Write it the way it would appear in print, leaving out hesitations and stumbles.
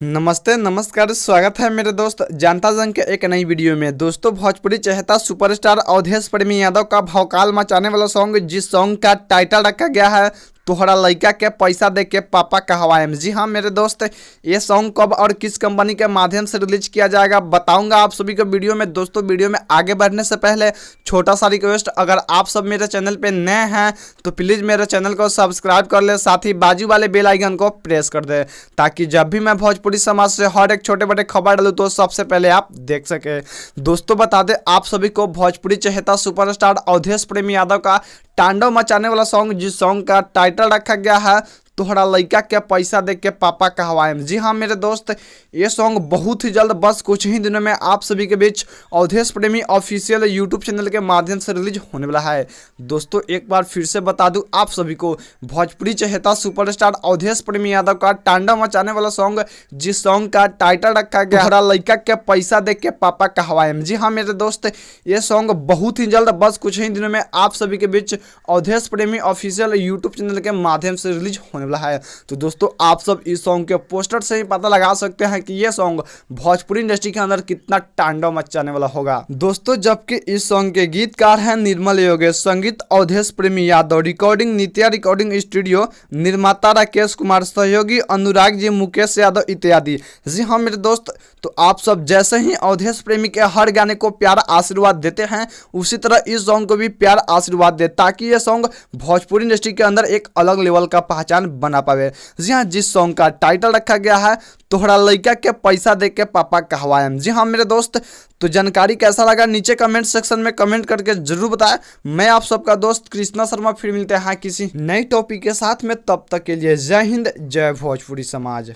नमस्ते नमस्कार स्वागत है मेरे दोस्त जानता जंग के एक नई वीडियो में। दोस्तों भोजपुरी चहेता सुपरस्टार अवधेश प्रेमी यादव का भौकाल मचाने वाला सॉन्ग, जिस सॉन्ग का टाइटल रखा गया है तोहरा लइका के पैसा दे के पापा कहवाएम। जी हाँ मेरे दोस्त, ये सॉन्ग कब और किस कंपनी के माध्यम से रिलीज किया जाएगा बताऊंगा आप सभी को वीडियो में। दोस्तों वीडियो में आगे बढ़ने से पहले छोटा सा रिक्वेस्ट, अगर आप सब मेरे चैनल पे नए हैं तो प्लीज़ मेरे चैनल को सब्सक्राइब कर ले, साथ ही बाजू वाले बेल आइकन को प्रेस कर दे ताकि जब भी मैं भोजपुरी समाज से हर एक छोटे बड़े खबर डालूँ तो सबसे पहले आप देख सके। दोस्तों बता दें आप सभी को, भोजपुरी चहेता सुपरस्टार अवधेश प्रेमी यादव का तांडव मचाने वाला सॉन्ग, जिस सॉन्ग का टाइटल रखा गया है तोहरा लइका के पैसा दे के पापा कहवाएम। जी हाँ मेरे दोस्त, ये सॉन्ग बहुत ही जल्द, बस कुछ ही दिनों में आप सभी के बीच अवधेश प्रेमी ऑफिशियल यूट्यूब चैनल के माध्यम से रिलीज होने वाला है। दोस्तों एक बार फिर से बता दूं आप सभी को, भोजपुरी चहेता सुपरस्टार अवधेश प्रेमी यादव का तांडव मचाने वाला सॉन्ग, जिस सॉन्ग का टाइटल रखा गया तोहरा लइका के पैसा दे के पापा कहवाएम। जी हाँ मेरे दोस्त, ये सॉन्ग बहुत ही जल्द, बस कुछ ही दिनों में आप सभी के बीच अवधेश प्रेमी ऑफिशियल यूट्यूब चैनल के माध्यम से रिलीज होने है। तो दोस्तों आप सब इस सॉन्ग के पोस्टर से ही पता लगा सकते हैं कि ये सॉन्ग भोजपुरी इंडस्ट्री के अंदर कितना तांडव मचाने वाला होगा। दोस्तों जबकि इस सॉन्ग के गीतकार हैं निर्मल योगेश, संगीत अवधेश प्रेमी यादव, रिकॉर्डिंग नित्या रिकॉर्डिंग स्टूडियो, निर्माता राकेश कुमार, सहयोगी अनुराग जी, मुकेश यादव इत्यादि। जी हाँ मेरे दोस्त, तो आप सब जैसे ही अवधेश प्रेमी के हर गाने को प्यारा आशीर्वाद देते हैं, उसी तरह इस सॉन्ग को भी प्यार आशीर्वाद दे ताकि ये सॉन्ग भोजपुरी इंडस्ट्री के अंदर एक अलग लेवल का पहचान बना पावे। जी हाँ, जिस सॉन्ग का टाइटल रखा गया है तोहरा लइका के पैसा दे के पापा कहवाएम। जी हाँ मेरे दोस्त, तो जानकारी कैसा लगा नीचे कमेंट सेक्शन में कमेंट करके जरूर बताएं। मैं आप सबका दोस्त कृष्णा शर्मा, फिर मिलते हैं किसी नई टॉपिक के साथ में। तब तक के लिए जय हिंद, जय भोजपुरी समाज।